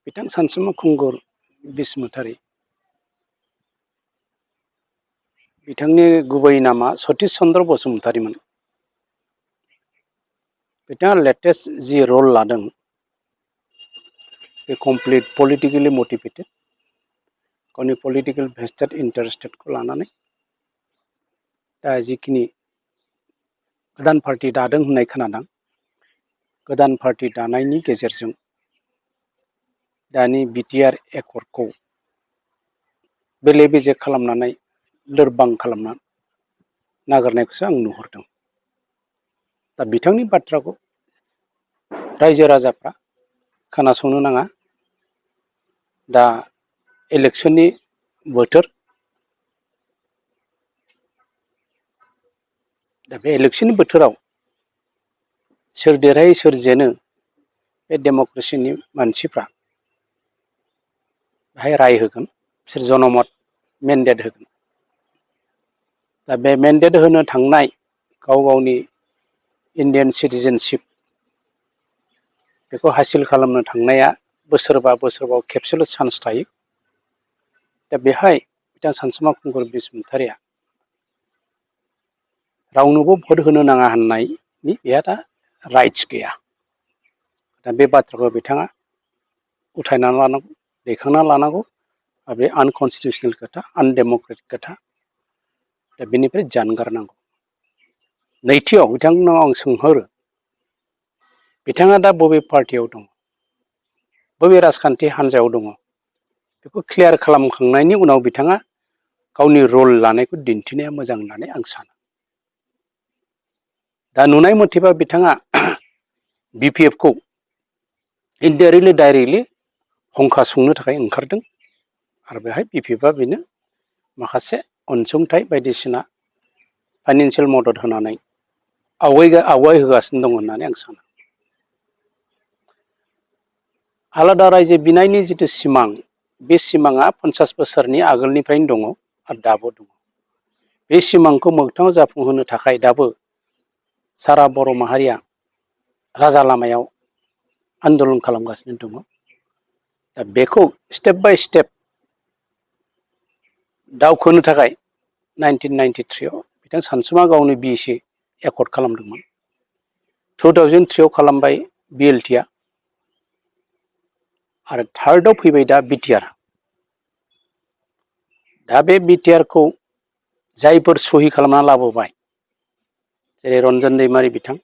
बिथां सानसुमा खुंगुर बसुमतारी बिथांनि गुबै नामा सतीश चन्द्र बसुमतारीमोन। बिथाङा लेटेस्ट जि रल लादों बे कमप्लिट पलिटिकेलि मटिभेटेड गावनि पलिटिकेल भेस्टेड इन्टारेस्टेडखौ लानानै दा जिखिनि गोदान पार्टी दादों होननाय खोनादों गोदान पार्टी दानायनि गेजेरजों दानि बिटिआर एकर्डखौ बेले बेजे खालामनानै लोरबां खालामना नागिरनायखौसो आं नुहुरदों। दा बिथांनि बाथ्राखौ रायजो राजाफ्रा खोनासंनो नाङा। दा इलेक्शननि बोथोर दा बे इलेक्शननि बोथोराव सोर देरहायो सोर जेनो बे डेम'क्रेसिनि मानसिफ्रा बेहाय राय होगोन सोर जनमत मेन्डेट होगोन। दा बे मेन्डेट होनो थांनाय गाव गावनि इन्डियान सिटिजेनशिप बेखौ हासिल खालामनो थांनाया बोसोरबा खेबसेल' चान्स थायो। दा बेहाय बिथां सानसुमा खुंगुर बसुमतारीया रावनोबो भट होनो नाङा होननायनि बेहा दा राइट्स गैया। दा बे बाथ्राखौ बिथाङा उथायनानै लानांगौ दैखांना लानांगौ। बे आनकनस्टिटिउसनेल खोथा आनडेम'क्रेटिक खोथा। दा बेनिफ्राय जानगारनांगौ। नैथियाव बिथांनाव आं सोंहरो बिथाङा दा बबे पार्टियाव दङ बबे राजखान्थि हान्जायाव दङ बेखौ क्लियार खालामखांनायनि उनाव बिथाङा गावनि रल लानायखौ दिन्थिनाया मोजां होननानै आं सानो। दा नुनाय मथेबा बिथाङा बिपिएफखौ इनडाइरेक्टलि डाइरेक्टलि हंखा संनो थाखाय ओंखारदों आरो बेहाय बिपिएफआ बेनो माखासे अनसुंथाइ बायदिसिना फाइनान्सियेल मदद होनानै आवगाय होगासिनो दङ होननानै आं सानो। आलादा रायजो बिनायनि जिथु सिमां बे सिमाङा 50 बोसोरनि आगोलनिफ्रायनो दङ आरो दाबो दङ। बे सिमांखौ मोगथाङाव जाफुंहोनो थाखाय दाबो सारा बर' माहारिया राजा लामायाव आन्दलन खालामगासिनो दङ। दा बेखौ स्टेप बाय स्टेप दावखोनो थाखाय 1993आव बिथां सानसुमा गावनि बिएसि एकर्ड खालामदोंमोन। 2003आव खालामबाय बिएलटिआ आरो थार्डआव फैबाय दा बिटिआर। दा बे बिटिआरखौ जायफोर सहि खालामना लाबोबाय जेरै रन्जन दैमारि बिथां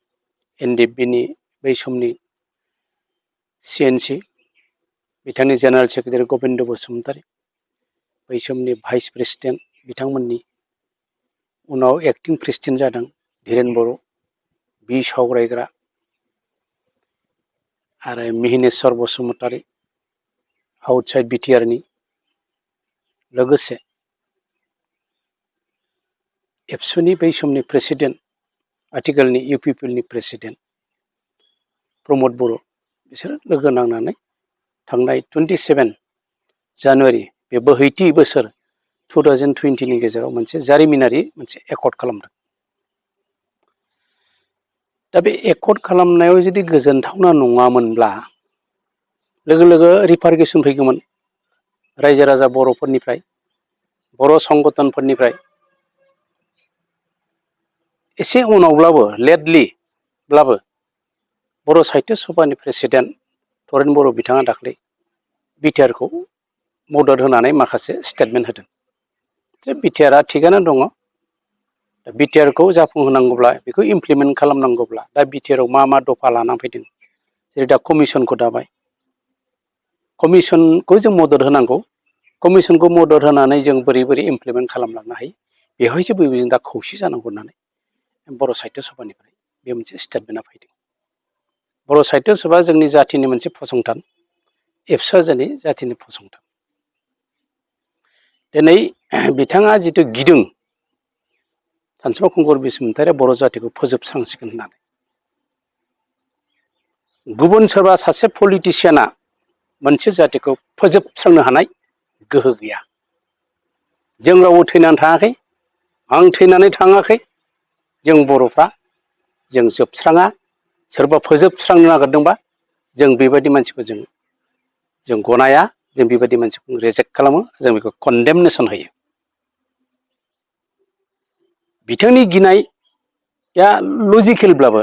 एनडिएफबिनि बै समनि सिएनसि बिथांनि जेनेरेल सेक्रेटारि गबिन्द बसुमतारी बै समनि भाइस प्रेसिडेन्ट बिथांमोननि उनाव एक्टिं प्रेसिडेन्ट जादों धीरेन बर' बि सावरायग्रा आरो मिहिनेस्वर बसुमतारी आउटसाइड बिटिआरनि लोगोसे एबसुनि बै समनि प्रेसिडेन्ट आथिखालनि इउपिपिएलनि प्रेसिडेन्ट प्रमद बर' बिसोर लोगो नांनानै थांनाय 27 जानुवारि बे बोहैथि बोसोर 2020नि गेजेराव मोनसे जारिमिनारि मोनसे एकर्ड खालामदों। दा बे एकर्ड खालामनायाव जुदि गोजोनथावना नङामोनब्ला लोगो लोगो रिफारगेसन फैगौमोन रायजो राजा बर'फोरनिफ्राय बर' संगठनफोरनिफ्राय एसे उनावब्लाबो लेटलिब्लाबो बर' साहित्य सभानि प्रेसिडेन्ट तरेन बर' बिथाङा दाख्लै बिटिआरखौ मदद होनानै माखासे स्टेटमेन्ट होदों जे बिटिआरआ थिगानो दङ। दा बिटिआरखौ जाफुंहोनांगौब्ला बेखौ इमप्लिमेन्ट खालामनांगौब्ला दा बिटिआरआव मा दफा लानानै फैदों जेरै दा कमिसनखौ दाबाय कमिसनखौ जों मदद होनांगौ। कमिसनखौ मदद होनानै जों बोरै इमप्लिमेन्ट खालामलांनो हायो बेवहायसो जों दा खौसे जानांगौ होननानै बर' साहित्य सभानिफ्राय बे मोनसे स्टेटमेन्टआ फैदों। बर' साहित्य सभा जोंनि जाथिनि मोनसे फसंथान एबसुआ जोंनि जाथिनि फसंथान। दिनै बिथाङा जिथु गिदों सानसुमा खुंगुर बसुमतारीया बर' जातिखौ फोजोबस्रांसिगोन होननानै गुबुन सोरबा सासे पलिटिसियाना मोनसे जातिखौ फोजोबस्रांनो हानाय गोहो गैया। जों रावबो थैनानै थाङाखै आं थैनानै थाङाखै जों बर'फ्रा जों जोबस्राङा सोरबा फोजोबस्रांनो नागिरदोंबा जों बेबायदि मानसिखौ जों जों गनाया, जों बेबायदि मानसिखौ रिजेक्ट खालामो, जों बेखौ कन्डेमनेसन होयो। बिथांनि गिनाया लजिकेलब्लाबो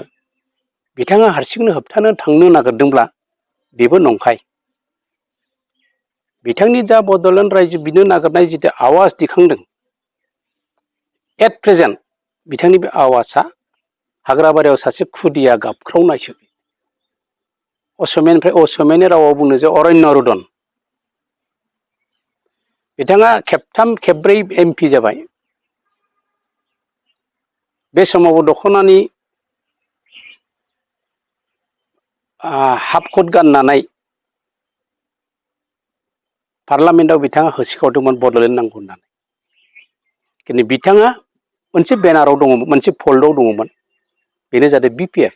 बिथाङा हारसिंनो होबथानो थांनो नागिरदोंब्ला बेबो नंखाय। बिथांनि दा बड'लेण्ड रायजो बिनो नागिरनाय जितु आवाज दिखांदों, एट प्रेजेन्ट बिथांनि बे आवाजआ हाग्राबारियाव सासे खुदिया गाबख्रावनायसो। असमियानि रावाव बुंनो जे अरण्य रुदन। बिथाङा खेबथाम खेबब्रै MP जाबाय। बे समाव दख'नानि हाफ कट गाननानै पार्लामेन्टआव बिथाङा होसिख्रावदोंमोन बड'लेण्ड नांगौ होननानै। खिन्थु बिथाङा मोनसे बेनाराव दङमोन, मोनसे फल्डआव दङमोन, बेनो जादों BPF।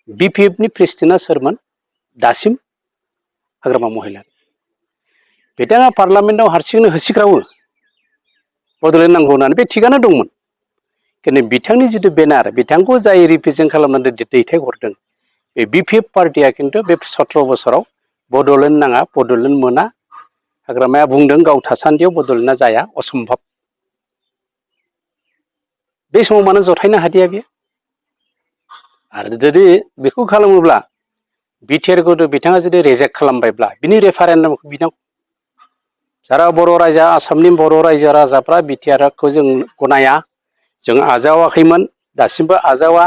BPFनि प्रेसिडेन्टआ सोरमोन? दासिम हाग्रामा महिलारि। बिथाङा पार्लामेन्टआव हारसिंनो होसिख्रावो बड'लेण्ड नांगौ होननानै, बे थिगानो दंमोन। खिन्थु बिथांनि जितु बेनार, बिथांखौ जाय रिप्रेजेन्ट खालामनानै दैथायहरदों, बे BPF पार्टिया खिन्थु बे 17 बोसोराव बड'लेण्ड नाङा, बड'लेण्ड मोना, हाग्रामाया बुंदों गाव थासान्दियाव बड'लेण्डआ जाया, असम्भब। बे समाव मानो जथायनो हादिया बेयो? आरो जुदि बेखौ खालामोब्ला बिटिआरखौ बिथाङा जुदि रिजेक्ट खालामबायब्ला बिनि रेफारेन्डामखौ बिथांखौ सारा बर' रायजो, आसामनि बर' रायजो राजाफ्रा बिटिआरखौ जों गनाया, जों आजावाखैमोन, दासिमबो आजावा,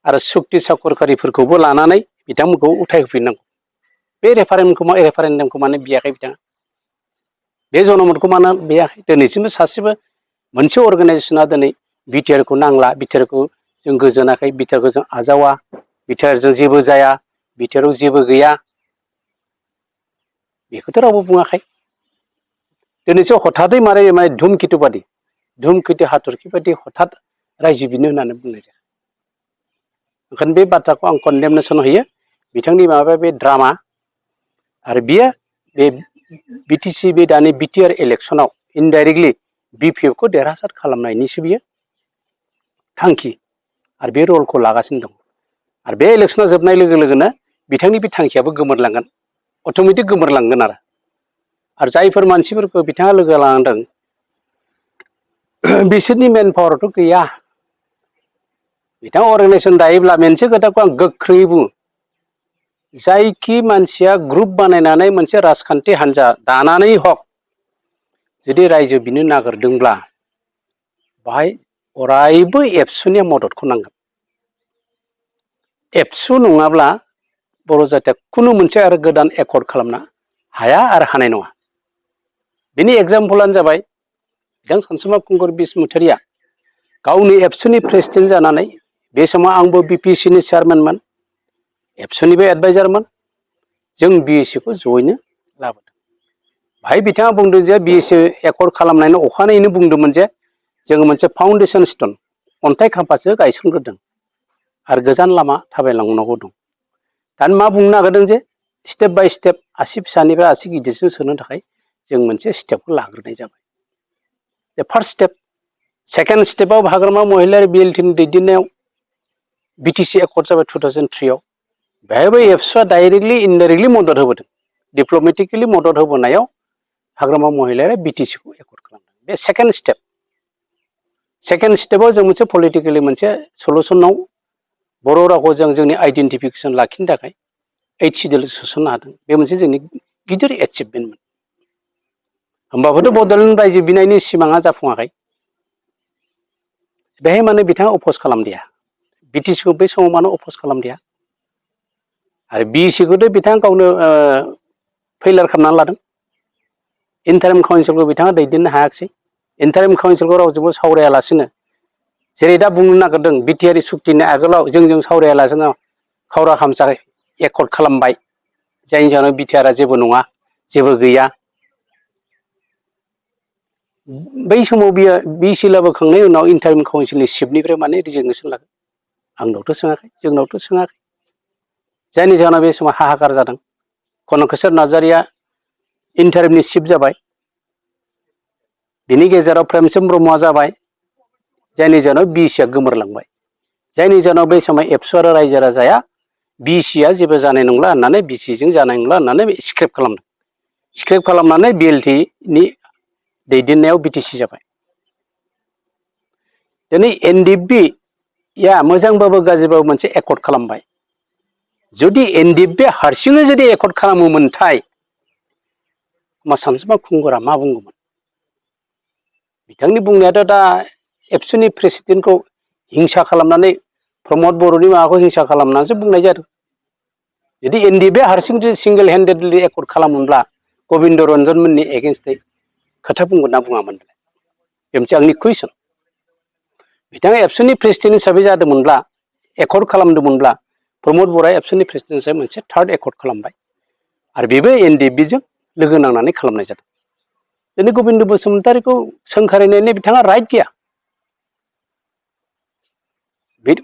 आरो सुक्ति साखरकारिफोरखौबो लानानै बिथांमोनखौ उथाय होफिननांगौ। बे रेफारेन्डामखौ मानो बियाखै बिथाङा? बे जनमतखौ मानो बियाखै? दिनैसिमबो सासेबो मोनसे अर्गानाइजेसना दिनै बिटिआरखौ नांला, बिटिआरखौ जों गोजोनाखै, बिटिआरखौ जों आजावा, बिटिआरजों जेबो जाया, बिटिआराव जेबो गैया, बेखौथ' रावबो बुङाखै। दिनैसो हथादै माने धुमकेतु बादि, धुमकेतु हाथरखि बादि हथात रायजो बिनो होननानै बुंनाय जाया। ओंखायनो बे बाथ्राखौ आं कन्डेमनेसन होयो। बिथांनि माबाया बे ड्रामा, आरो बियो बे BTC बे दानि बिटिआर इलेक्सनाव इनडाइरेक्टलि BPFखौ देरहासार खालामनायनिसो बियो थांखि, आरो बे रलखौ लागासिनो दं। आरो बे इलेक्सना जोबनाय लोगो लोगोनो बिथांनि बे थांखियाबो गोमोरलांगोन, अट'मेटिक गोमोरलांगोन। आरो जायफोर मानसिफोरखौ बिथाङा लोगो लानांदों, बिसोरनि मेन पावारथ' गैया। बिथाङा अर्गानाइजेसन दायोब्ला मोनसे खोथाखौ आं गोख्रोङै बुङो, जायखि मानसिया ग्रुप बानायनानै मोनसे राजखान्थि हान्जा दानानै हक जुदि रायजो बिनो नागिरदोंब्ला बाहाय अरायबो एबसुनि मददखौ नांगोन। एबसु नङाब्ला बर' जाथिया खुनु मोनसे आरो गोदान एकर्ड खालामनो हाया आरो हानाय नङा। बिनि एग्जाम्पलानो जाबाय बिथां सानसुमा खुंगुर बसुमतारिया गावनि एबसुनि प्रेसिडेन्ट जानानै, बे समाव आंबो BPCनि चेयारमेनमोन, एबसुनिबो एडभाइजारमोन, जों BSCखौ जयैनो लाबोदों। बाहाय बिथाङा बुंदों जे BSC एकर्ड खालामनायनि अखानायैनो बुंदोंमोन जे जोङो मोनसे फाउन्डेसन स्टन, अन्थाइ खाम्फासो गायसनग्रोदों, आरो गोजान लामा थाबायलांनांगौ दं। दानो मा बुंनो नागिरदों जे स्टेप बाय स्टेप, आसि फिसानिफ्राय आसि गिदिरसिम सोनो थाखाय जों मोनसे स्टेपखौ लाग्रोनाय जाबाय। First step. सेकेन्ड स्टेपाव हाग्रामा महिलारि BLTनि दैदेननायाव BTC एकर्ड जाबाय 2003आव। बेहायबो एबसुआ डाइरेक्टलि इनडाइरेक्टलि मदद होबोदों। डिप्ल'मेटिकेलि मदद होबोनायाव हाग्रामा महिलारि BTCखौ एकर्ड खालामदों। बे सेकेन्ड स्टेप। सेकेन्ड स्टेपाव जों मोनसे पलिटिकेलि मोनसे सलुसनाव बर' रावखौ जों जोंनि आइडेन्टिफिकेसन लाखिनो थाखाय 8 सिडिउल सोसननो हादों। बे मोनसे जोंनि गिदिर एचिभमेन्टमोन। होमबाबोथ' बड'लेण्ड रायजो बिनायनि सिमाङा जाफुङाखै। बेहाय माने बिथाङा अफस खालामदिया, BTCखौ बै समाव मानो अफस खालामदिया, आरो BSCखौथ' बिथाङा गावनो फैलार खालामनानै लादों। इन्टारिम काउन्सिलखौ बिथाङा दैदेननो हायाखिसै। इन्टारिम काउन्सिलखौ रावजोंबो सावरायालासिनो, जेरै दा बुंनो नागिरदों बिटिआर सुक्तिनि आगोलाव जोंजों सावरायालासिनो खावरा खामसा एकर्ड खालामबाय, जायनि जाहोनाव बिटिआरआ जेबो नङा, जेबो गैया। बै समाव बियो BSC लाबोखांनायनि उनाव इन्टारिम काउन्सिलनि चिफनिफ्राय माने रिजिगनेसन लागोन? आंनावथ' सोङाखै, जोंनावथ' सोङाखै। जायनि जाहोनाव बे समाव हाहाकार जादों। कनकेश्वर नार्जारिया इन्टारिमनि चिफ जाबाय, बिनि गेजेराव प्रेमचंद ब्रह्मआ जाबाय, जायनि जाहोनाव BSCआ गोमोरलांबाय। जायनि जाहोनाव बै समाव एबसु आरो रायजो राजाया बिसिआ जेबो जानाय नंला होननानै बिसिजों जानाय नंला होननानै स्क्रेप खालामदों। स्क्रेप खालामनानै बिएलटिनि दैदेननायाव बिटिसि जाबाय। दिनै एनडिएफबिया मोजांबाबो गाज्रिबाबो मोनसे एकर्ड खालामबाय। जुदि एनडिएफबि हारसिङै जुदि एकर्ड खालामोमोनथाय मा सानसुमा खुंगुरा मा बुंगौमोन? बिथांनि बुंनायाथ' दा एबसुनि प्रेसिडेन्टखौ हिंसा खालामनानै प्रमद बर'नि माबाखौ हिंसा खालामनानैसो बुंनाय जादों। जुदि एनडिएफबि हारसिं जुदि सिंगेल हेन्डेडलि एकर्ड खालामोनब्ला गबिन्द रन्जन मोननि एगेन्स्टै खोथा बुंगोन ना बुङामोन? बे मोनसे आंनि कुइसन। बिथाङा एबसुनि प्रेसिडेन्ट हिसाबै जादोंमोनब्ला एकर्ड खालामदोंमोनब्ला प्रमद बर'आ एबसुनि प्रेसिडेन्ट हिसाबै मोनसे थार्ड एकर्ड खालामबाय आरो बेबो एनडिएफबिजों लोगो नांनानै खालामनाय जादों। दिनै गबिन्द बसुमतारीखौ सोंखारिनायनि बिथाङा राइट गैया।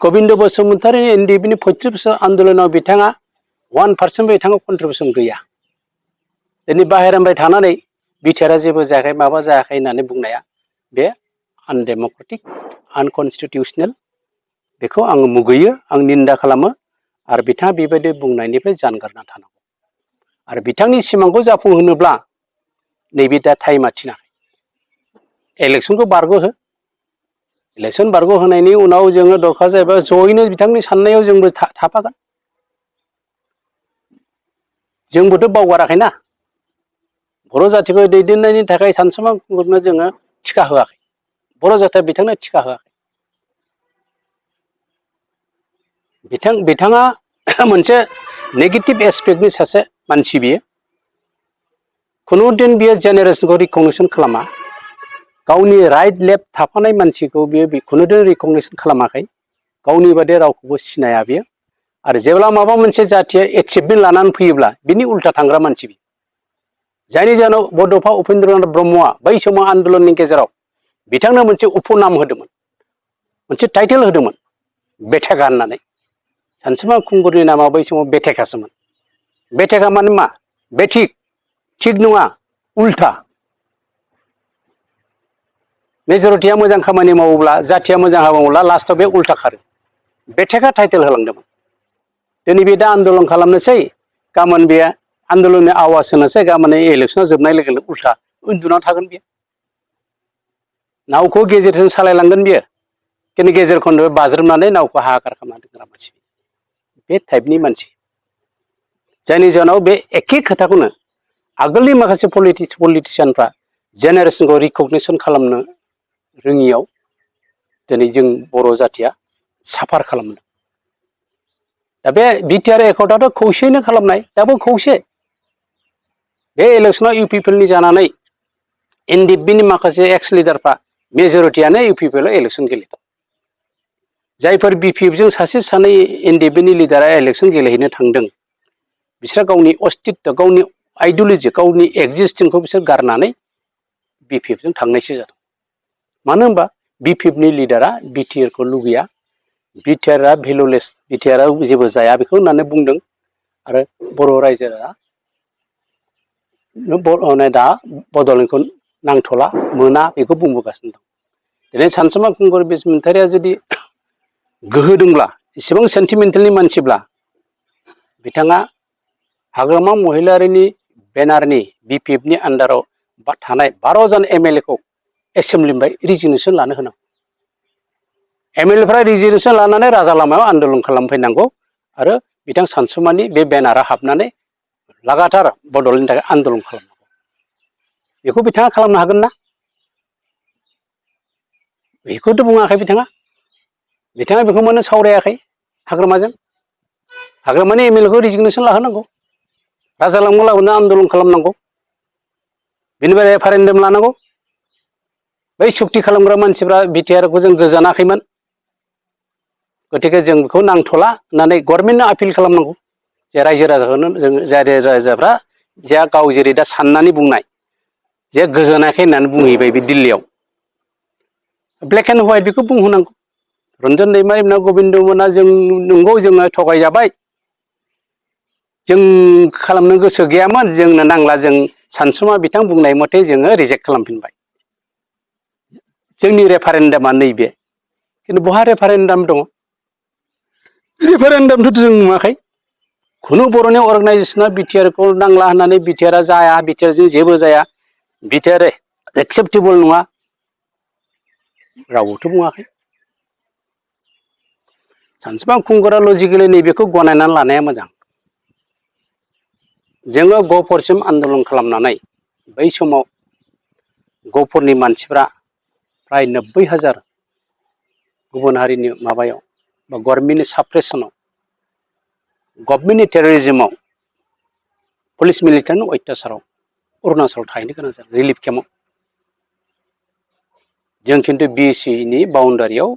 गबिन्द बसुमतारी एनडिएफबिनि 35 बोसोर आन्दलनाव बिथाङा 1% बिथाङा कन्ट्रिबिउसन गैया। दिनै बाहेरानिफ्राय थानानै बिटिआरआ जेबो जायाखै माबा जायाखै होननानै बुंनाया बे आनडेम'क्रेटिक आनकनस्टिटिउसनेल बेखौ आङो मुगैयो, आं निन्दा खालामो आरो बिथाङा बेबायदि बुंनायनिफ्राय जानगारना थानांगौ आरो बिथांनि सिमांखौ जाफुंहोनोब्ला नैबे दा टाइमा थिनाखै। इलेक्सनखौ बारग'हो। इलेक्सन बारग'होनायनि उनाव जोङो दरखार जायोबा जयैनो बिथांनि साननायाव जोंबो थाफागोन। जोंबोथ' बावगाराखैना बर' जाथिखौ दैदेननायनि थाखाय सानसुमा खुंगुरनो जोङो टिका होआखै। बर' जाथिया बिथांनो टिका होआखै। बिथाङा मोनसे नेगेटिभ एसपेक्टनि सासे मानसि बियो। खुनुदिन बियो जेनेरेसनखौ रिकगनिसन खालामा। गावनि राइट लेफ्ट थाफानाय मानसिखौ बियो खुनुदिन रिकगनिसन खालामाखै। गावनि बादि रावखौबो सिनाया बियो आरो जेब्ला माबा मोनसे जाथिया एचिभमेन्ट लानानै फैयोब्ला बिनि उल्था थांग्रा मानसि बियो। जायनि जाहोनाव बड'फा उपेन्द्रनाथ ब्रह्मआ बै समाव आन्दलननि गेजेराव बिथांनो मोनसे उपनाम होदोंमोन, मोनसे टाइटेल होदोंमोन बेथेखा होननानै। सानसुमा खुंगुरनि नामा बै समाव बेथेखासोमोन। बेथेखा माने मा? बेथिक, थिग नङा, उल्था। मेजरिटिया मोजां खामानि मावोब्ला जाथिया मोजां हाबा मावोब्ला लास्टआव बे उल्था खारो। बेथेखा टाइटेल होलांदोंमोन। दिनै बे दा आन्दलन खालामनोसै, गाबोन बे आन्दलननि आवाज होनोसै, गाबोन इलेक्सना जोबनाय लोगो लोगो उल्था उन्दुनानै थागोन बियो। नावखौ गेजेरजों सालायलांगोन बियो खिन्थु गेजेर खन्द'आव बाज्रोमनानै नावखौ हाहाकार खालामना दोनग्रा मानसि। बे टाइपनि मानसि। जायनि जाहोनाव बे एखे खोथाखौनो आगोलनि माखासे पलिटिसियानफ्रा जेनेरेसनखौ रिकगनिसन खालामनो रोङियाव दिनै जों बर' जाथिया साफार खालामदों। दा बे बिटिआर एकर्डआथ' खौसेयैनो खालामनाय, दाबो खौसे। बे इलेक्सनाव इउ पि पि एल नि जानानै एनडिएफबिनि माखासे एक्स लिडारफ्रा मेजरिटियानो इउ पि पि एल आव इलेक्सन गेलेदों। जायफोर बि पि एफ जों सासे सानै एनडिएफबिनि लिडारा इलेक्सन गेलेहैनो थांदों, बिसोर गावनि अस्तित्व, गावनि आइडिय'लजि, गावनि एक्जिस्टिंखौ बिसोर गारनानै बि पि एफ जों थांनायसो जादों। मानो होनबा बि पि एफ नि लिडारा बिटिआरखौ लुगैया, बिटिआरआ भेलुलेस, बिटिआरआ जेबो जाया बेखौ होननानै बुंदों आरो बर' रायजोआ दा बड'लेण्डखौ नांथ'ला, मोना बेखौ बुंबोगासिनो दं। दिनै सानसुमा खुंगुर बसुमतारीया जुदि गोहो दंब्ला, एसेबां सेन्टिमेन्टेलनि मानसिब्ला बिथाङा हाग्रामा महिलारिनि बेनारनि बि पि एफ नि आन्दाराव थानाय 12 जन एम एल ए खौ एसेम्ब्लिनिफ्राय रिजिगनेसन लानो होनांगौ। एम एल ए फ्रा रिजिगनेसन लानानै राजा लामायाव आन्दलन खालामफैनांगौ आरो बिथां सानसुमानि बे बेनारा हाबनानै लागातार बड'लेण्डनि थाखाय आन्दलन खालामनांगौ। बेखौ बिथाङा खालामनो हागोन ना? बेखौथ' बुङाखै बिथाङा। बिथाङा बेखौ मानो सावरायाखै हाग्रामाजों? हाग्रामानि एम एल ए खौ रिजिगनेसन लाहोनांगौ, राजा लामायाव लाबोना आन्दलन खालामनांगौ, बेनिफ्राय रेफारेन्डाम लानांगौ। बै सुक्ति खालामग्रा मानसिफ्रा बिटिआरखौ जों गोजोनाखैमोन, गथिखे जों बेखौ नांथ'ला होननानै गभर्नमेन्टनो आपिल खालामनांगौ जे रायजो राजाखौनो जों रायजो राजाफ्रा जे गाव जेरै दा साननानै बुंनाय जे गोजोनाखै होननानै बुंहैबाय बे दिल्लीयाव, ब्लेक एन्ड हवाइट बेखौ बुंहोनांगौ। रन्जन दैमारि मोना, गबिन्द मोना, जों नंगौ जोङो थगायजाबाय, जों खालामनो गोसो गैयामोन, जोंनो नांला, जों सानसुमा बिथां बुंनाय मथे जोङो रिजेक्ट खालामफिनबाय। जोंनि रेफारेन्डामा नैबे, खिन्थु बहा रेफारेन्डाम दङ? रेफारेन्डामथ' जों नुवाखै। खुनु बर'नि अर्गानाइजेसना बिटिआरखौ नांला होननानै बिटिआरआ जाया, बिटिआरजों जेबो जाया, बिटिआर एक्सेप्टेबल नङा रावबोथ' बुङाखै। सानसेबा खुंगुरा लजिकेलि नैबेखौ गनायनानै लानाया मोजां। जोङो गहपुरसिम आन्दलन खालामनानै बै समाव गहपुरनि मानसिफ्रा फ्राय 90,000 गुबुन हारिनि माबायाव बा गभर्नमेन्टनि साप्रेसनाव, गभर्नमेन्टनि टेररिज्माव, पुलिस मिलिटारिनि अत्याचाराव अरुणाचलाव थाहैनो गोनां जादों रिलिफ केम्पआव। जों खिन्थु बिएसिनि बाउण्डारियाव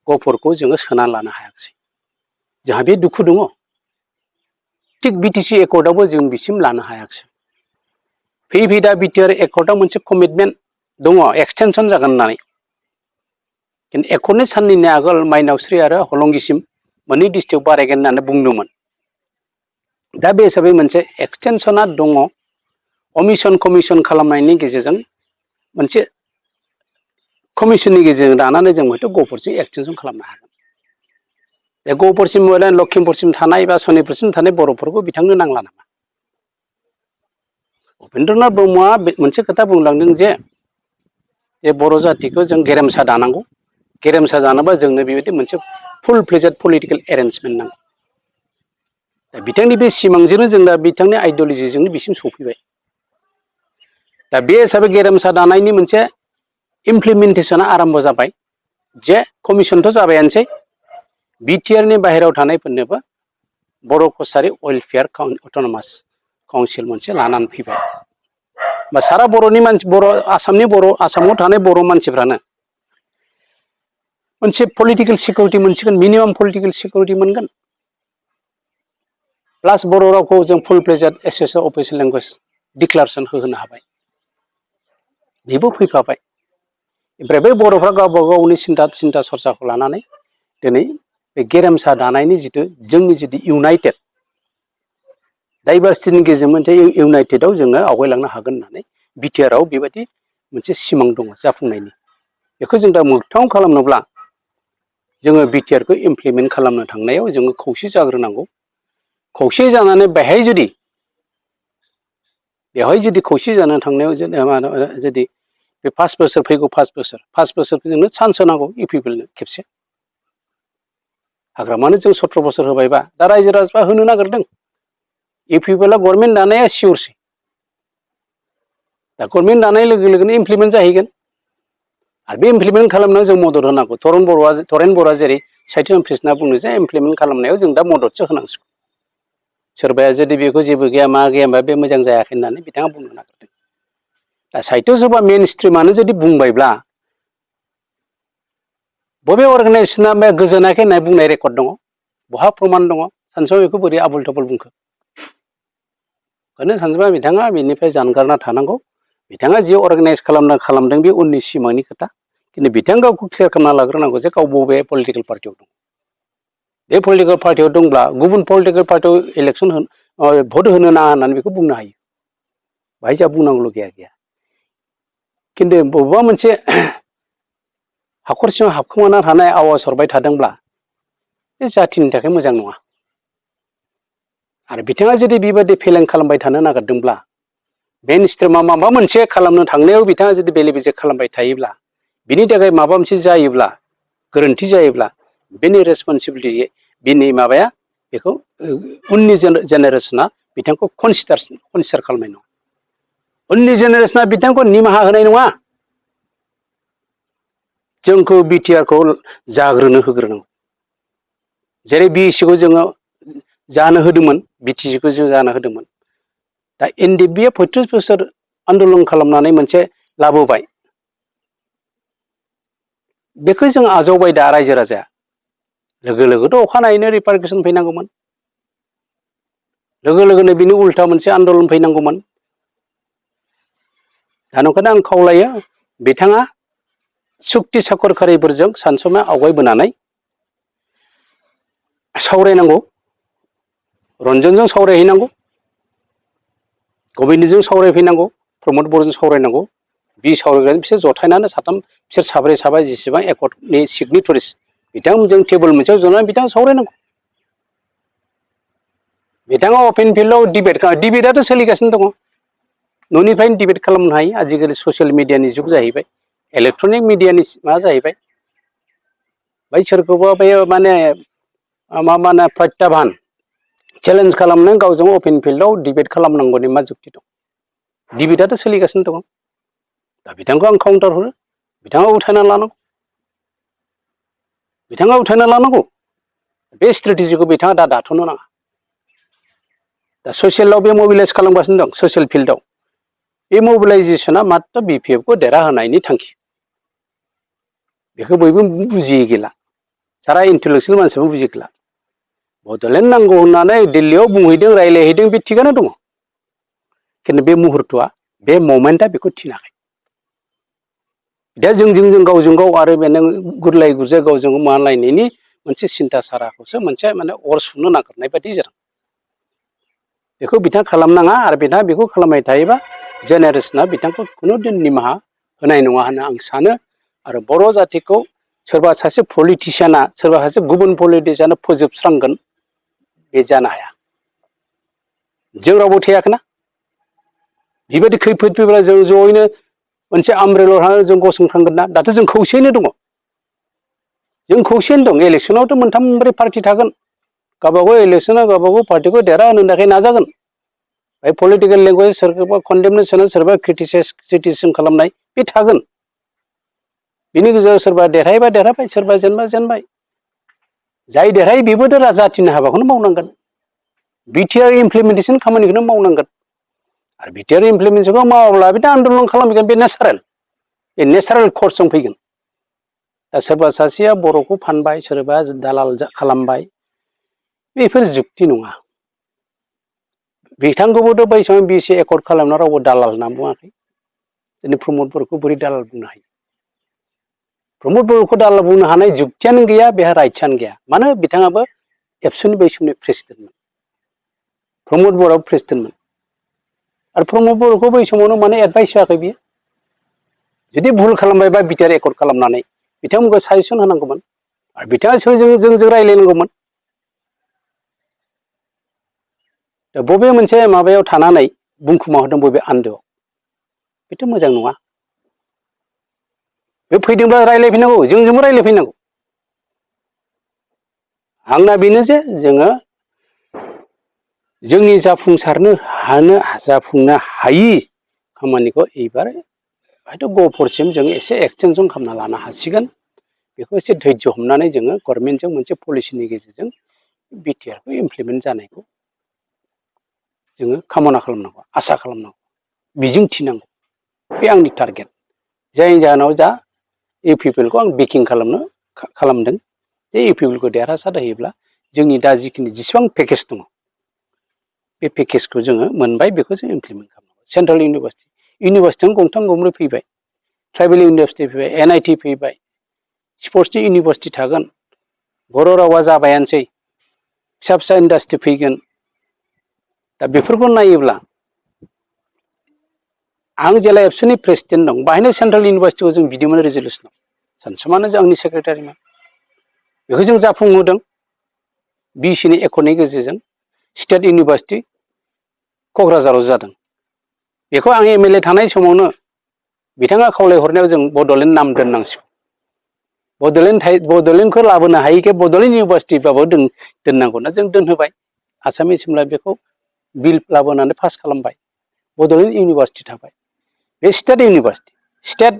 गहपुरखौ जोङो सोना लानो हायाखिसै। जोंहा बे दुखु दङ। थिग बिटिसि एकर्डआवबो जों बिसिम लानो हायाखिसै। फैयै दा बिटिआर एकर्डआव मोनसे कमिटमेन्ट दङ एक्सटेनसन जागोन होननानै। खिन्थु एकर्डनि साननैनि आगोल माइनावस्रि आरो हलंगिसिम मोननै डिस्ट्रिक्ट बारायगोन होननानै बुंदोंमोन। दा बे हिसाबै मोनसे एक्सटेनसना दङ। कमिसन खालामनायनि गेजेरजों मोनसे कमिसननि गेजेरजों दानानै जों हयथ' गहपुरसिम एक्सटेनसन खालामनो हागोन। दा गहपुरसिम लखिमपुरसिम थानाय बा सनितपुरसिम थानाय बर'फोरखौ बिथांनो नांला नामा? उपेन्द्रनाथ ब्रह्मआ मोनसे खोथा बुंलांदों जे बर' जातिखौ जों गेरेमसा दानांगौ। गेरेमसा जानोबा जोंनो बेबायदि मोनसे फुल फ्लेजेड पलिटिकेल एरेन्जमेन्ट नांगौ। दा बिथांनि बे सिमांजोंनो जों दा बिथांनि आइडिय'लजिजोंनो बिसिम सफैबाय। दा बे हिसाबै गेरेमसा दानायनि मोनसे इमप्लिमेन्टेसना आराम्भ जाबाय। जे कमिसनथ' जाबायानोसै, बिटिआरनि बाहेरायाव थानायफोरनोबो बर' कसारि वेलफेयार अट'नमास काउन्सिल मोनसे लानानै फैबाय। बा सारा आसामाव थानाय बर' मानसिफ्रानो मोनसे पलिटिकेल सिकिउरिटि मोनसिगोन, मिनिमाम पलिटिकेल सिकिउरिटि मोनगोन। प्लास बर' रावखौ जों full fledged as official language declaration होनो हाबाय। बेबो फैफाबाय। ओमफ्राय बै बर'फ्रा गावबा गावनि सिन्था सरसाखौ लानानै दिनै बे गेरेमसा दानायनि जोंनि जिथु इउनाइटेड डाइभारसिटिनि गेजेरजों मोनसे इउनाइटेडआव जोङो आवगायलांनो हागोन होननानै बिटिआरआव बेबायदि मोनसे सिमां दङ जाफुंनायनि। बेखौ जों दा मोगथां खालामनोब्ला जोङो बिटिआरखौ इमप्लिमेन्ट खालामनो थांनायाव जोङो खौसे जाग्रोनांगौ। खौसे जानानै बेवहाय जुदि खौसे जानानै थांनायाव जुदि बे 5 बोसोर फैगौ 5 बोसोरखौ जोंनो चान्स होनांगौ इउपिपिएलनो खेबसे। हाग्रामानो जों 17 बोसोर होबायबा दा रायजो राजाफ्रा होनो नागिरदों। इउपिपिएलआ गभर्नमेन्ट दानाया सियरसै। दा गभर्नमेन्ट दानाय लोगो लोगोनो इमप्लिमेन्ट जाहैगोन। आरो बे इमप्लिमेन्ट खालामनायाव जों मदद होनांगौ। तरेन बर'आ जेरै साहित्य अफिस होनना बुंनो जे इमप्लिमेन्ट खालामनायाव जों दा मददसो होनांसिगौ। सोरबाया जुदि बेखौ जेबो गैया मा गैया होनबा बे मोजां जायाखै होननानै बिथाङा बुंनो नागिरदों। दा साहित्य सभा मेन स्ट्रिमानो जुदि बुंबायब्ला बबे अर्गानाइजेसना गोजोनाखै होननाय बुंनाय रेकर्ड दङ? बहा प्रमान दङ? सानसुआव बेखौ बोरै आबुल थाबुल बुंखो? ओंखायनो सानसुमा बिथाङा बेनिफ्राय जानगारना थानांगौ। बिथाङा जि अर्गानाइज खालामदों बे उननि सिमांनि खोथा। खिन्थु बिथाङा गावखौ क्लियार खालामना लाग्रोनांगौ जे गाव बबे पलिटिकेल पार्टियाव दं। बे पलिटिकेल पार्टियाव दंब्ला गुबुन पलिटिकेल पार्टियाव भट होनो नाङा होननानै बेखौ बुंनो हायो। बाहाय जोंहा बुंनांगौल' गैया। खिन्थु बबेबा मोनसे हाखर सिङाव हाबखुमाना थानाय आवाज हरबाय थादोंब्ला बे जाथिनि थाखाय मोजां नङा। आरो बिथाङा जुदि बेबायदि फेलें खालामबाय थानो नागिरदोंब्ला मेन स्ट्रिमा माबा मोनसे खालामनो थांनायाव बिथाङा जुदि बेले बेजे खालामबाय थायोब्ला, बिनि थाखाय माबा मोनसे जायोब्ला, गोरोन्थि जायोब्ला बेनि रेसपन्सिबिलिटि बिनि माबाया बेखौ उननि जेनेरेसना बिथांखौ कनसिडार खालामनाय नङा। उननि जेनेरेसना बिथांखौ निमाहा होनाय नङा। जोंखौ बिटिआरखौ जाग्रोनो होग्रोनांगौ। जेरै बिएसिखौ जोङो जानो होदोंमोन, बिटिसिखौ जों जानो होदोंमोन। दा एनडिएफबिआ 35 बोसोर आन्दलन खालामनानै मोनसे लाबोबाय। बेखौ जों आजावबाय दा रायजो राजाया। लोगो लोगोथ' अखानायैनो रिपारकेसन फैनांगौमोन। लोगो लोगोनो बिनि उल्था मोनसे आन्दलन फैनांगौमोन। दा नंखायनो आं खावलायो बिथाङा सुक्ति साखरखारिफोरजों सानसुमा आवगायबोनानै सावरायनांगौ। रन्जनजों सावरायहैनांगौ, गबिन्दजों सावरायफैनांगौ, प्रमद बर'जों सावरायनांगौ। बि सावरायग्रानि बिसोर जथायनानै बिसोर साब्रै साबा जेसेबां एकर्डनि सिगनेटरिस बिथांमोनजों टेबोल मोनसेयाव जनानै बिथाङा सावरायनांगौ। बिथाङा अपेन फिल्डआव डिबेटआथ' सोलिगासिनो दङ न'निफ्रायनो डिबेट खालामनो हायो आजिखालि ससियेल मिडियानि जुग जाहैबाय इलेक्ट्रनिक मिडियानि मा जाहैबाय बै सोरखौबा बे माने मा प्रत्याबान चेलेन्ज खालामनो गावजों अपेन फिल्डआव डिबेट खालामनांगौनि मा जुक्ति दं डिबेटआथ' सोलिगासिनो दङ दा बिथांखौ आं काउन्टार हरो बिथाङा उथायना लानांगौ बिथाङा उथायना लानांगौ बे स्ट्रेटेजिखौ बिथाङा दा दाथ'नो नाङा दा ससियेलाव बे मबिलाइस खालामगासिनो दं ससियेल फिल्डआव बे मबिलाइजेसना मात्र BPF खौ देरहाहोनायनि थांखि बेखौ बयबो बुजियै गैला सारा इन्टेलेक्सुयेल मानसियाबो बुजियै गैला बड'लेण्ड नांगौ होननानै दिल्लीयाव बुंहैदों रायज्लायहैदों बे थिगानो दङ खिन्थु बे मुहुर्तआ बे ममेन्टआ बेखौ थिनाखै दा जों गावजों गाव आरो बे नों गुरलाय गुजाय गावजों गाव मालायनायनि मोनसे सिन्था साराखौसो मोनसे माने अर सुनो नागिरनाय बायदि जादों बेखौ बिथाङा खालामनाङा आरो बिथाङा बेखौ खालामबाय थायोबा जेनेरेसना बिथांखौ खुनु दिन निमाहा होनाय नङा होनना आं सानो आरो बर' जाथिखौ सोरबा सासे पलिटिसियाना सोरबा सासे गुबुन पलिटिसियाना फोजोबस्रांगोन बे जानो हाया जों रावबो थेयाखैना बेबायदि खैफोद फैब्ला जों ज'यैनो मोनसे आमब्रेला लानानै जों गसंथांगोन ना दाथ' जों खौसेयैनो दङ जों खौसेयैनो दं इलेक्सनावथ' मोनथाम मोनब्रै पार्टि थागोन गावबागाव इलेक्सनाव गावबागाव पार्टिखौ देरहाहोनो थाखाय नाजागोन बे पलिटिकेल लेंगुवेज सोरखौबा कन्डेमनेसन सोरबा क्रिटिसिजम खालामनाय बे थागोन बिनि गेजेराव सोरबा देरहायोबा देरहाबाय सोरबा जेनबा जेनबाय जाय देरहायो बेबोथ' जाथिनि हाबाखौनो मावनांगोन बिटिआर इमप्लिमेन्टेसन खामानिखौनो मावनांगोन आरो बिटिआर इमप्लिमेन्टेसनखौ मावाब्ला बिदि आन्दलन खालामगोन बे नेचारेल कर्सजों फैगोन दा सोरबा सासेया बर'खौ फानबाय सोरबा दालाल खालामबाय बेफोर जुक्ति नङा बिथांखौबोथ' बै समाव BC एकर्ड खालामना रावबो दालाल होनना बुङाखै दिनै प्रमद बर'खौ बोरै दालाल बुंनो हायो प्रमद बर'खौ दालाल बुंनो हानाय जुक्तियानो गैया बेहा राइट्सआनो गैया मानो बिथाङाबो एबसुनि बै समनि प्रेसिडेन्टमोन प्रमद बर'आ प्रेसिडेन्टमोन आरो प्रमद बर'खौ बै समावनो माने एडभाइस होआखै बियो जुदि भुल खालामबायबा बिटिआर एकर्ड खालामनानै बिथांमोनखौ साजेसन होनांगौमोन आरो बिथाङा जोंजों रायज्लायनांगौमोन दा बबे मोनसे माबायाव थानानै बुंखुमा होदों बबे आन्दोआव बेथ' मोजां नङा बे फैदोंब्ला रायज्लायफैनांगौ जोंजोंबो रायज्लायफैनांगौ आंना बेनो जे जोङो जोंनि जाफुंनो हायि खामानिखौ एबार हयथ' गफरसिम जों एसे एक्सटेनसन खालामना लानो हासिगोन बेखौ एसे धैर्य हमनानै जोङो गभर्नमेन्टजों मोनसे पलिसिनि गेजेरजों बिटिआरखौ इमप्लिमेन्ट जानायखौ जोङो कामना खालामनांगौ आसा खालामनांगौ मिजिं थिनांगौ बे आंनि टारगेट जायनि जाहोनाव दा इउपिपिएलखौ आं बेकिं खालामदों बे इउपिपिएलखौ देरहासार होयोब्ला जोंनि दा जिखिनि जेसेबां पेकेज दङ बे पेकेजखौ जोङो मोनबाय बेखौ जों इमप्लिमेन्ट खालामनांगौ सेन्ट्रेल इउनिभारसिटियावनो गंथाम गंब्रै फैबाय ट्राइबेल इउनिभारसिटि फैबाय NIT फैबाय स्पर्ट्सनि इउनिभारसिटि थागोन बर' रावा जाबायानोसै फिसा फिसा इन्डास्ट्रि फैगोन दा बेफोरखौ नायोब्ला आं जेला एबसुनि प्रेसिडेन्ट दं बाहायनो सेन्ट्रेल इउनिभारसिटिखौ जों बिदोंमोन रेजलिउसनाव सानसुमानो आंनि सेक्रेटारिमोन बेखौ जों जाफुंहोदों BCनि एकर्डनि गेजेरजों स्टेट इउनिभारसिटि क'क्राझाराव जादों बेखौ आं MLA थानाय समावनो बिथाङा खावलायहरनायाव जों बड'लेण्ड नाम दोननांसिगौ बड'लेण्डखौ लाबोनो हायिखाय बड'लेण्ड इउनिभारसिटिबाबो दोननांगौना जों दोनहोबाय आसाम एसेमब्लिया बेखौ बिल लाबोनानै पास खालामबाय बड'लेण्ड इउनिभारसिटि थाबाय बे स्टेट इउनिभारसिटि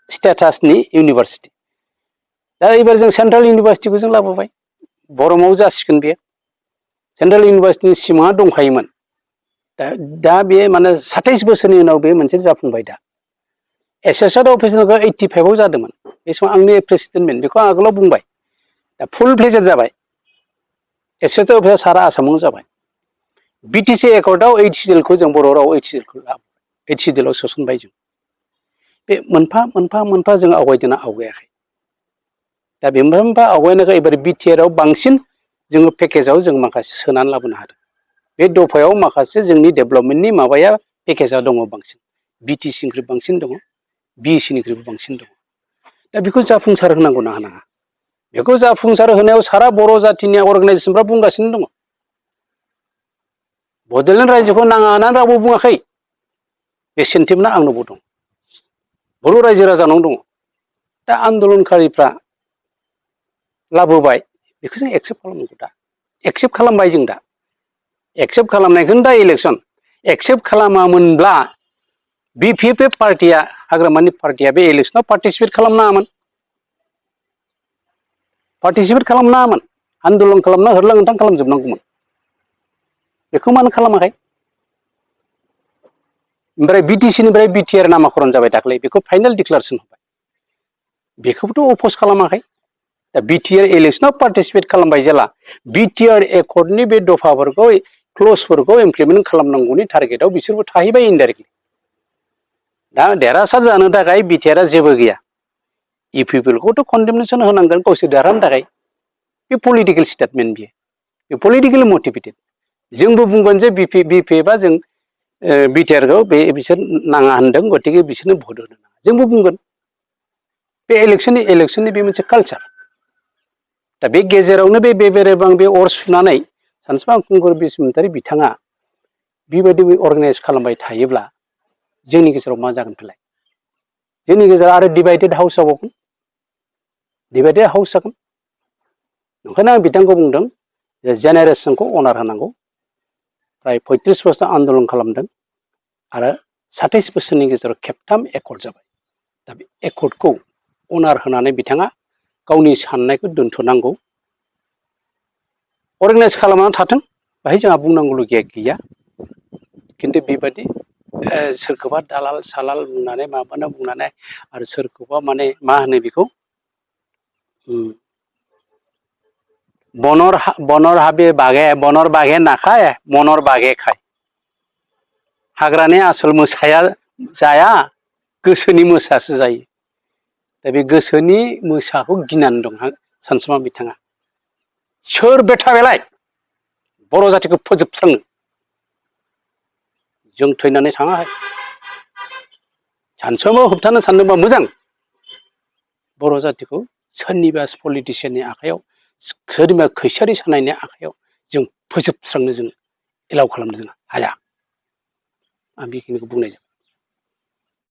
स्टेटासनि इउनिभारसिटि दा एबार जों सेन्ट्रेल इउनिभारसिटिखौ जों लाबोबाय बर'माव जासिगोन बे सेन्ट्रेल इउनिभारसिटिनि सिमाङा दंखायोमोन दा बे माने 27 बोसोरनि उनाव बे मोनसे जाफुंबाय दा एसेसर अफिसखौ 85आव जादोंमोन बे समाव आंनि प्रेसिडेन्टमोन बेखौ आं आगोलाव बुंबाय दा फुल प्लेजार जाबाय एसेसर अफिसा सारा आसामावनो जाबाय BTC एकर्डआव 8 सिडिउलखौ जों बर' राव 8 सिडिउलाव सोसनबाय जों बे मोनफा जों आवगायदोंना आवगायाखै दा बे मोनफा आवगायनायखौ एबार बिटिआरआव बांसिन जोङो पेकेजाव जों माखासे सोनानै लाबोनो हादों बे दफायाव माखासे जोंनि डेभेलपमेन्टनि माबाया पेकेजा दङ बांसिन BTCनिख्रुइ बांसिन दङ BECनिख्रुइबो बांसिन दङ दा बेखौ जाफुंसार होनांगौ ना होनाङा बेखौ जाफुंसार होनायाव सारा बर' जाथिनि अर्गानाइजेसनफ्रा बुंगासिनो दङ बड'लेण्ड रायजोखौ नाङा होननानै रावबो बुङाखै। बे सेन्टिमेन्टआ आंनावबो दं। बर' रायजो राजानाव दङ। दा आन्दलनकारिफ्रा लाबोबाय बेखौ जों एक्सेप्ट खालामनांगौ दा। एक्सेप्ट खालामबाय जों दा। एक्सेप्ट खालामनायखौनो दा इलेक्सन। एक्सेप्ट खालामामोनब्ला बि पि एफ पार्टिया हाग्रामानि पार्टिया बे इलेक्सनाव पार्टिसिपेट खालामनाङामोन। पार्टिसिपेट खालामनाङामोन। आन्दलन खालामना होरलां होथां खालामजोबनांगौमोन। बेखौ मानो खालामाखै? ओमफ्राय बिटिसिनिफ्राय बिटिआर नामाकरन जाबाय दाख्लै बेखौ फाइनाल डिक्लारेसन होबाय। बेखौबोथ' अपस खालामाखै। दा बिटिआर इलेक्सनाव पार्टिसिपेट खालामबाय जेला बिटिआर एकर्डनि बे दफाफोरखौ क्लसफोरखौ इमप्लिमेन्ट खालामनांगौनि टारगेटआव बिसोरबो थाहैबाय इनडाइरेक्टलि। दा देरहासार जानो थाखाय बिटिआरआ जेबो गैया। इउ पि पि एल खौथ' कन्डेमनेसन होनांगोन गावसोर देरहानो थाखाय। बे पलिटिकेल स्टेटमेन्ट बियो। बे पलिटिकेलि मटिभेटेड। जोंबो बुंगोन जे बि पि एफआ जों बिटिआरखौ बिसोर नाङा होनदों गथिखे बिसोरनो भट होनो नाङा। जोंबो बुंगोन। बे इलेक्सननि बे मोनसे कालचार। दा बे गेजेरावनो बे बेरेबां बे अर सुनानै सानसुमा खुंगुर बसुमतारी बिथाङा बेबायदि अर्गानाइज खालामबाय थायोब्ला जोंनि गेजेराव मा जागोन फालाय? जोंनि गेजेराव आरो डिभाइडेड हाउस जाबावगोन। डिभाइडेड हाउस जागोन। ओंखायनो आं बिथांखौ बुंदों जे जेनेरेसनखौ अनार होनांगौ। फ्राय 35 बोसोर आन्दलन खालामदों आरो 27 बोसोरनि गेजेराव खेबथाम एकर्ड जाबाय। दा बे एकर्डखौ अनार होनानै बिथाङा गावनि साननायखौ दोनथ'नांगौ। अर्गानाइज खालामनानै थाथों बाहाय जोंहा बुंनांगौलगिया गैया। खिन्थु बेबायदि सोरखौबा दालाल सालाल बुंनानै माबानो बुंनानै आरो सोरखौबा माने मा होनो बेखौ बনৰ बागे नाखाय मनर बागे खाय। हाग्रानि आसल मोसाया जाया गोसोनि मोसासो जायो। दा बे गोसोनि मोसाखौ गिनानै दं सानसुमा बिथाङा। सोर बेथा बेलाय बर' जाथिखौ फोजोबस्रांनो? जों थैनानै थाङाहाय। सानसुमाखौ होबथानो सानदोंबा मोजां। बर' जाथिखौ सोरनिबा पलिटिसियाननि आखाइयाव सोरनिबा खैसारि सानायनि आखाइयाव जों फोजोबस्रांनो जों एलाउ खालामनो जों हाया। आं बेखिनिखौ बुंनाय जाबाय।